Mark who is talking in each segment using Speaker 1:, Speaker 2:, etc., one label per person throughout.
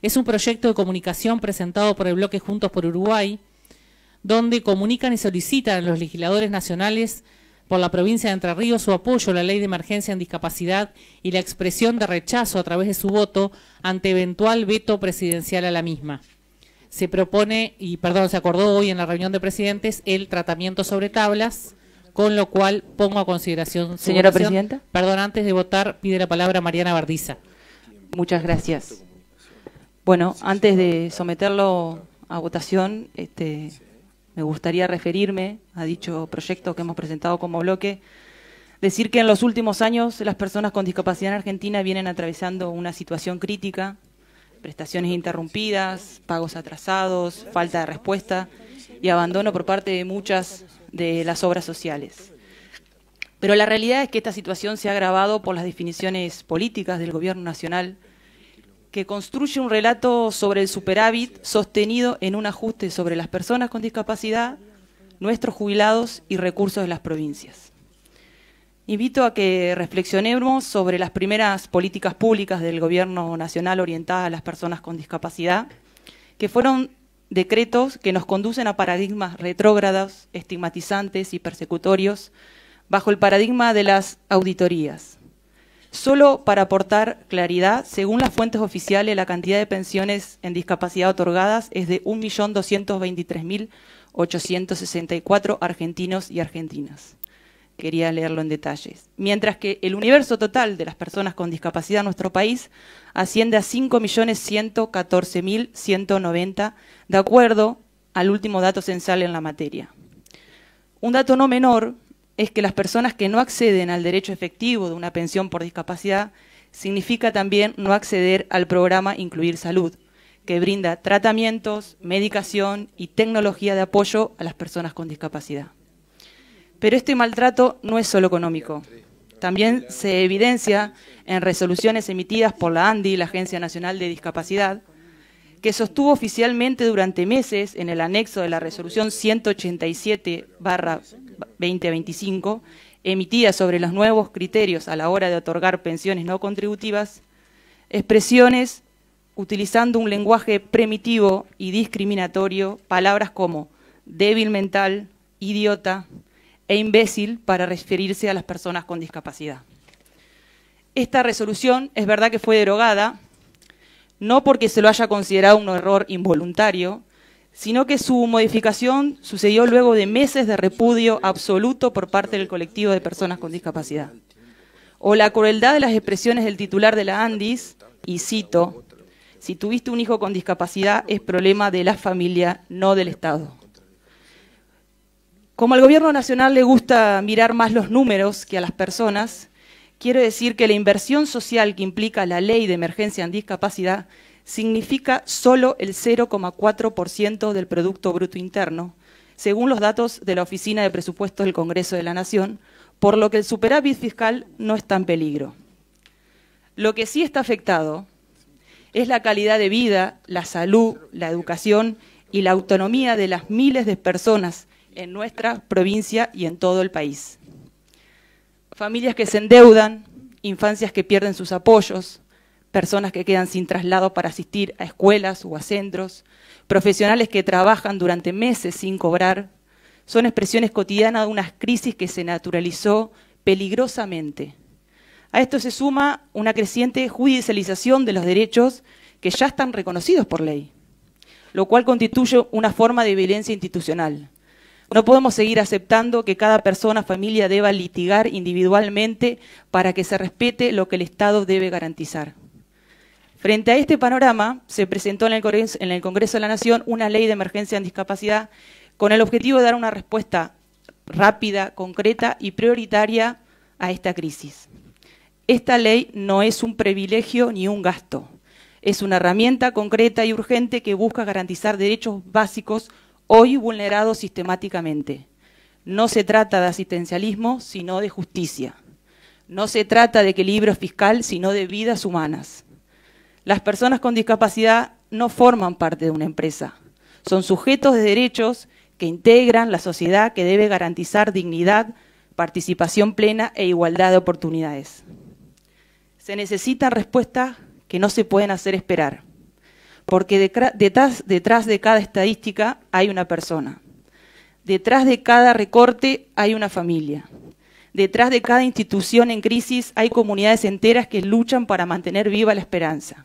Speaker 1: Es un proyecto de comunicación presentado por el bloque Juntos por Uruguay, donde comunican y solicitan a los legisladores nacionales por la provincia de Entre Ríos su apoyo a la ley de emergencia en discapacidad y la expresión de rechazo a través de su voto ante eventual veto presidencial a la misma. Se propone, se acordó hoy en la reunión de presidentes, el tratamiento sobre tablas, con lo cual pongo a consideración su
Speaker 2: Señora
Speaker 1: votación.
Speaker 2: Presidenta.
Speaker 1: Perdón, antes de votar, pide la palabra Mariana Bardiza.
Speaker 2: Muchas gracias. Bueno, antes de someterlo a votación, me gustaría referirme a dicho proyecto que hemos presentado como bloque, decir que en los últimos años las personas con discapacidad en Argentina vienen atravesando una situación crítica, prestaciones interrumpidas, pagos atrasados, falta de respuesta y abandono por parte de muchas de las obras sociales. Pero la realidad es que esta situación se ha agravado por las definiciones políticas del Gobierno Nacional, que construye un relato sobre el superávit sostenido en un ajuste sobre las personas con discapacidad, nuestros jubilados y recursos de las provincias. Invito a que reflexionemos sobre las primeras políticas públicas del Gobierno Nacional orientadas a las personas con discapacidad, que fueron decretos que nos conducen a paradigmas retrógrados, estigmatizantes y persecutorios, bajo el paradigma de las auditorías. Solo para aportar claridad, según las fuentes oficiales, la cantidad de pensiones en discapacidad otorgadas es de 1.223.864 argentinos y argentinas. Quería leerlo en detalles. Mientras que el universo total de las personas con discapacidad en nuestro país asciende a 5.114.190, de acuerdo al último dato censal en la materia. Un dato no menor es que las personas que no acceden al derecho efectivo de una pensión por discapacidad significa también no acceder al programa Incluir Salud, que brinda tratamientos, medicación y tecnología de apoyo a las personas con discapacidad. Pero este maltrato no es solo económico. También se evidencia en resoluciones emitidas por la ANDI, la Agencia Nacional de Discapacidad, que sostuvo oficialmente durante meses en el anexo de la resolución 187/2025, emitida sobre los nuevos criterios a la hora de otorgar pensiones no contributivas, expresiones utilizando un lenguaje primitivo y discriminatorio, palabras como débil mental, idiota e imbécil para referirse a las personas con discapacidad. Esta resolución es verdad que fue derogada, no porque se lo haya considerado un error involuntario, sino que su modificación sucedió luego de meses de repudio absoluto por parte del colectivo de personas con discapacidad. O la crueldad de las expresiones del titular de la ANDIS, y cito: si tuviste un hijo con discapacidad es problema de la familia, no del Estado. Como al Gobierno Nacional le gusta mirar más los números que a las personas, quiero decir que la inversión social que implica la ley de emergencia en discapacidad significa solo el 0,4% del Producto Bruto Interno, según los datos de la Oficina de Presupuestos del Congreso de la Nación, por lo que el superávit fiscal no está en peligro. Lo que sí está afectado es la calidad de vida, la salud, la educación y la autonomía de las miles de personas en nuestra provincia y en todo el país. Familias que se endeudan, infancias que pierden sus apoyos, personas que quedan sin traslado para asistir a escuelas o a centros, profesionales que trabajan durante meses sin cobrar, son expresiones cotidianas de una crisis que se naturalizó peligrosamente. A esto se suma una creciente judicialización de los derechos que ya están reconocidos por ley, lo cual constituye una forma de violencia institucional. No podemos seguir aceptando que cada persona, familia, deba litigar individualmente para que se respete lo que el Estado debe garantizar. Frente a este panorama, se presentó en el Congreso de la Nación una ley de emergencia en discapacidad con el objetivo de dar una respuesta rápida, concreta y prioritaria a esta crisis. Esta ley no es un privilegio ni un gasto, es una herramienta concreta y urgente que busca garantizar derechos básicos hoy vulnerados sistemáticamente. No se trata de asistencialismo, sino de justicia. No se trata de equilibrio fiscal, sino de vidas humanas. Las personas con discapacidad no forman parte de una empresa. Son sujetos de derechos que integran la sociedad que debe garantizar dignidad, participación plena e igualdad de oportunidades. Se necesitan respuestas que no se pueden hacer esperar. porque detrás de cada estadística hay una persona. Detrás de cada recorte hay una familia. Detrás de cada institución en crisis hay comunidades enteras que luchan para mantener viva la esperanza.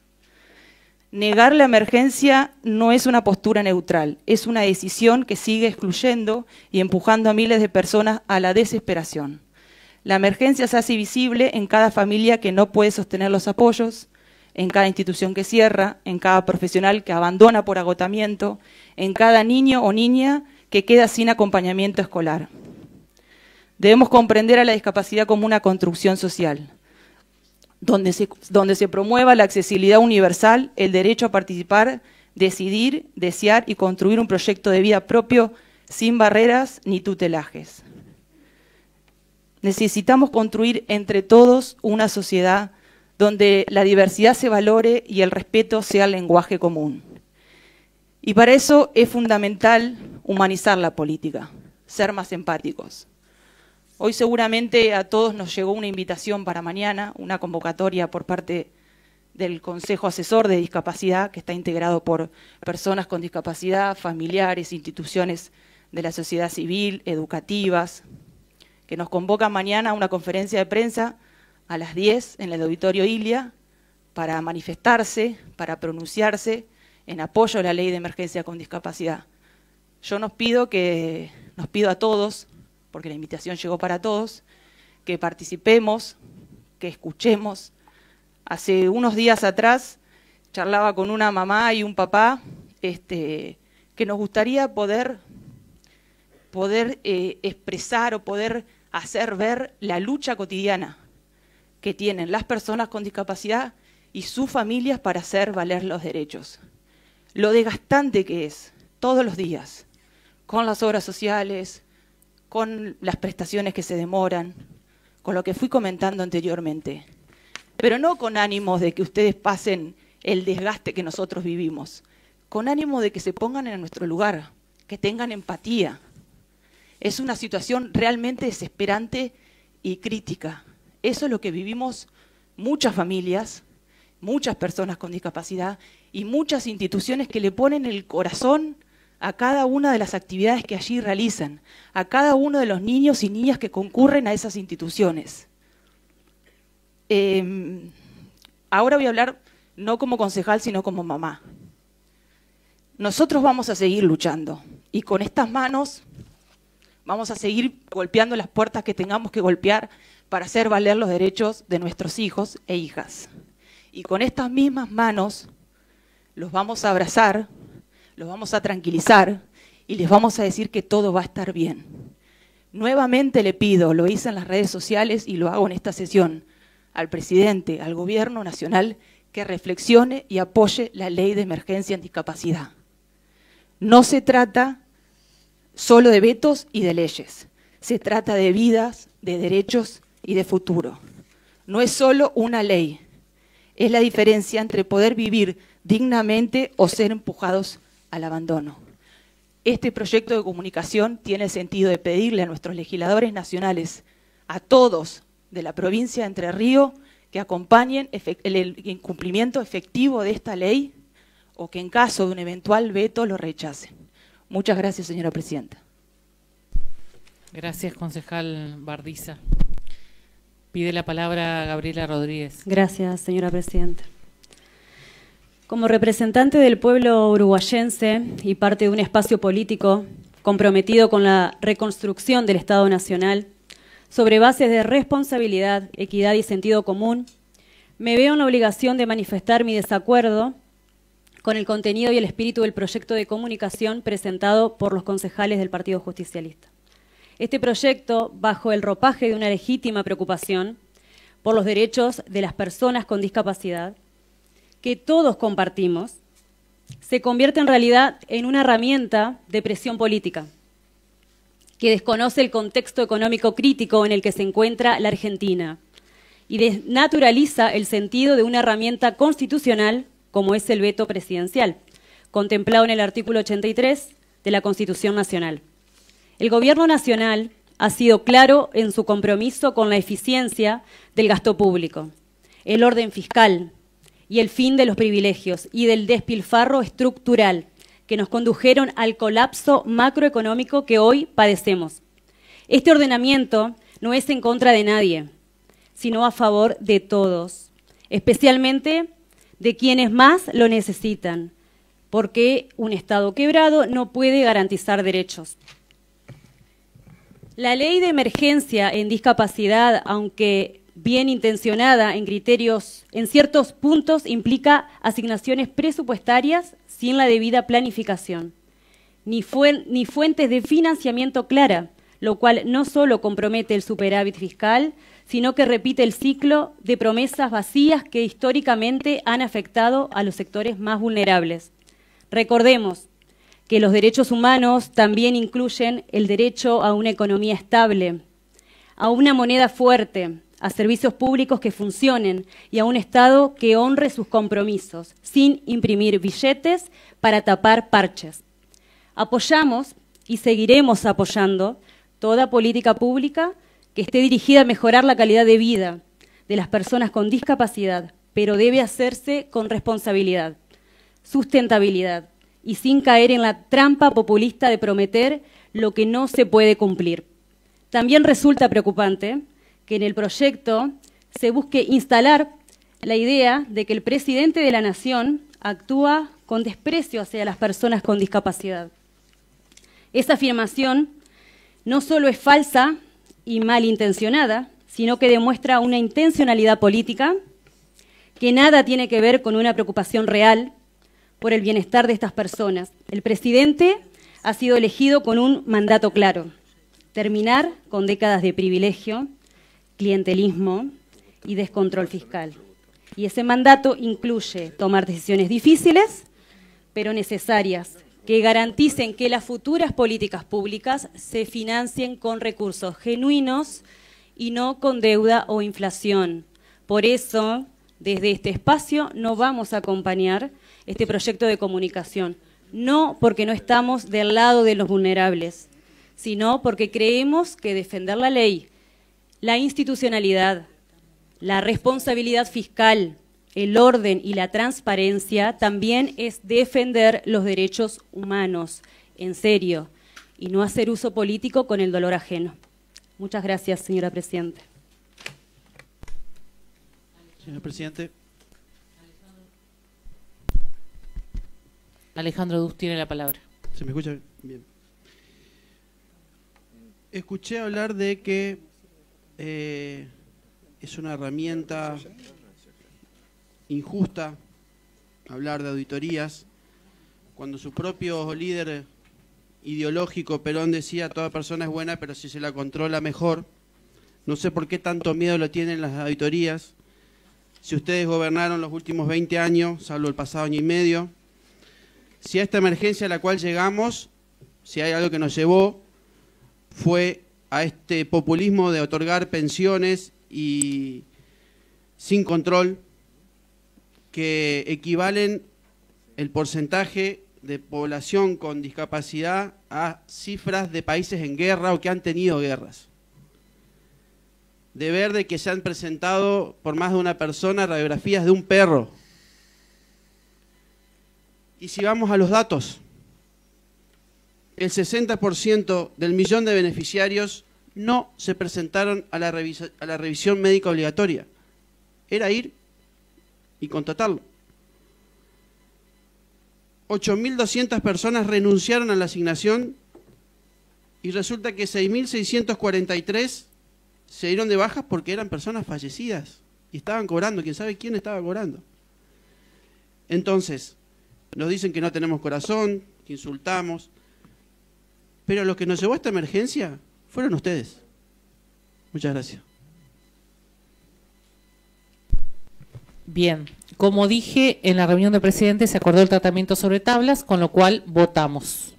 Speaker 2: Negar la emergencia no es una postura neutral, es una decisión que sigue excluyendo y empujando a miles de personas a la desesperación. La emergencia se hace visible en cada familia que no puede sostener los apoyos, en cada institución que cierra, en cada profesional que abandona por agotamiento, en cada niño o niña que queda sin acompañamiento escolar. Debemos comprender a la discapacidad como una construcción social, donde se promueva la accesibilidad universal, el derecho a participar, decidir, desear y construir un proyecto de vida propio sin barreras ni tutelajes. Necesitamos construir entre todos una sociedad donde la diversidad se valore y el respeto sea el lenguaje común. Y para eso es fundamental humanizar la política, ser más empáticos. Hoy seguramente a todos nos llegó una invitación para mañana, una convocatoria por parte del Consejo Asesor de Discapacidad, que está integrado por personas con discapacidad, familiares, instituciones de la sociedad civil, educativas, que nos convocan mañana a una conferencia de prensa a las 10 en el Auditorio Ilia para manifestarse, para pronunciarse en apoyo a la Ley de Emergencia con Discapacidad. Yo nos pido a todos, porque la invitación llegó para todos, que participemos, que escuchemos. Hace unos días atrás charlaba con una mamá y un papá que nos gustaría poder expresar o poder hacer ver la lucha cotidiana que tienen las personas con discapacidad y sus familias para hacer valer los derechos. Lo desgastante que es todos los días, con las obras sociales, con las prestaciones que se demoran, con lo que fui comentando anteriormente. Pero no con ánimos de que ustedes pasen el desgaste que nosotros vivimos, con ánimo de que se pongan en nuestro lugar, que tengan empatía. Es una situación realmente desesperante y crítica. Eso es lo que vivimos muchas familias, muchas personas con discapacidad y muchas instituciones que le ponen el corazón a cada una de las actividades que allí realizan, a cada uno de los niños y niñas que concurren a esas instituciones. Ahora voy a hablar no como concejal, sino como mamá. Nosotros vamos a seguir luchando y con estas manos vamos a seguir golpeando las puertas que tengamos que golpear para hacer valer los derechos de nuestros hijos e hijas. Y con estas mismas manos los vamos a abrazar, los vamos a tranquilizar y les vamos a decir que todo va a estar bien. Nuevamente le pido, lo hice en las redes sociales y lo hago en esta sesión, al presidente, al gobierno nacional, que reflexione y apoye la ley de emergencia en discapacidad. No se trata solo de vetos y de leyes, se trata de vidas, de derechos y de futuro. No es solo una ley, es la diferencia entre poder vivir dignamente o ser empujados al abandono. Este proyecto de comunicación tiene el sentido de pedirle a nuestros legisladores nacionales, a todos de la provincia de Entre Ríos, que acompañen el incumplimiento efectivo de esta ley o que en caso de un eventual veto lo rechacen. Muchas gracias, señora presidenta.
Speaker 1: Gracias, concejal Bardiza. Pide la palabra Gabriela Rodríguez.
Speaker 3: Gracias, señora presidenta. Como representante del pueblo uruguayense y parte de un espacio político comprometido con la reconstrucción del Estado Nacional, sobre bases de responsabilidad, equidad y sentido común, me veo en la obligación de manifestar mi desacuerdo con el contenido y el espíritu del proyecto de comunicación presentado por los concejales del Partido Justicialista. Este proyecto, bajo el ropaje de una legítima preocupación por los derechos de las personas con discapacidad, que todos compartimos, se convierte en realidad en una herramienta de presión política que desconoce el contexto económico crítico en el que se encuentra la Argentina y desnaturaliza el sentido de una herramienta constitucional como es el veto presidencial, contemplado en el artículo 83 de la Constitución Nacional. El Gobierno Nacional ha sido claro en su compromiso con la eficiencia del gasto público, el orden fiscal y el fin de los privilegios y del despilfarro estructural que nos condujeron al colapso macroeconómico que hoy padecemos. Este ordenamiento no es en contra de nadie, sino a favor de todos, especialmente de quienes más lo necesitan, porque un Estado quebrado no puede garantizar derechos. La ley de emergencia en discapacidad, aunque bien intencionada en criterios, en ciertos puntos implica asignaciones presupuestarias sin la debida planificación, ni fuentes de financiamiento clara, lo cual no solo compromete el superávit fiscal, sino que repite el ciclo de promesas vacías que históricamente han afectado a los sectores más vulnerables. Recordemos que los derechos humanos también incluyen el derecho a una economía estable, a una moneda fuerte, a servicios públicos que funcionen y a un Estado que honre sus compromisos, sin imprimir billetes para tapar parches. Apoyamos y seguiremos apoyando toda política pública que esté dirigida a mejorar la calidad de vida de las personas con discapacidad, pero debe hacerse con responsabilidad, sustentabilidad y sin caer en la trampa populista de prometer lo que no se puede cumplir. También resulta preocupante que en el proyecto se busque instalar la idea de que el presidente de la Nación actúa con desprecio hacia las personas con discapacidad. Esa afirmación no solo es falsa y malintencionada, sino que demuestra una intencionalidad política que nada tiene que ver con una preocupación real por el bienestar de estas personas. El presidente ha sido elegido con un mandato claro: terminar con décadas de privilegio, clientelismo y descontrol fiscal. Y ese mandato incluye tomar decisiones difíciles, pero necesarias, que garanticen que las futuras políticas públicas se financien con recursos genuinos y no con deuda o inflación. Por eso, desde este espacio no vamos a acompañar este proyecto de comunicación, no porque no estamos del lado de los vulnerables, sino porque creemos que defender la ley, la institucionalidad, la responsabilidad fiscal, el orden y la transparencia también es defender los derechos humanos, en serio, y no hacer uso político con el dolor ajeno. Muchas gracias, señora Presidenta.
Speaker 4: Señor Presidente.
Speaker 1: Alejandro Dus tiene la palabra.
Speaker 4: ¿Se me escucha bien? Escuché hablar de que es una herramienta injusta hablar de auditorías, cuando su propio líder ideológico, Perón, decía: toda persona es buena, pero si se la controla mejor. No sé por qué tanto miedo lo tienen las auditorías. Si ustedes gobernaron los últimos 20 años, salvo el pasado año y medio, si a esta emergencia a la cual llegamos, si hay algo que nos llevó, fue a este populismo de otorgar pensiones y sin control, que equivalen el porcentaje de población con discapacidad a cifras de países en guerra o que han tenido guerras. De ver de que se han presentado por más de una persona radiografías de un perro. Y si vamos a los datos, el 60% del millón de beneficiarios no se presentaron a la revisión médica obligatoria. Era ir y contratarlo. 8.200 personas renunciaron a la asignación y resulta que 6.643 se dieron de baja porque eran personas fallecidas y estaban cobrando. ¿Quién sabe quién estaba cobrando? Entonces, nos dicen que no tenemos corazón, que insultamos, pero lo que nos llevó a esta emergencia fueron ustedes. Muchas gracias.
Speaker 1: Bien, como dije, en la reunión de presidentes se acordó el tratamiento sobre tablas, con lo cual votamos.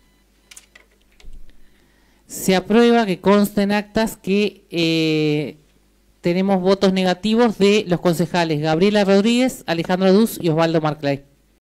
Speaker 1: Se aprueba, que conste en actas que tenemos votos negativos de los concejales Gabriela Rodríguez, Alejandro Dus y Osvaldo Marclay.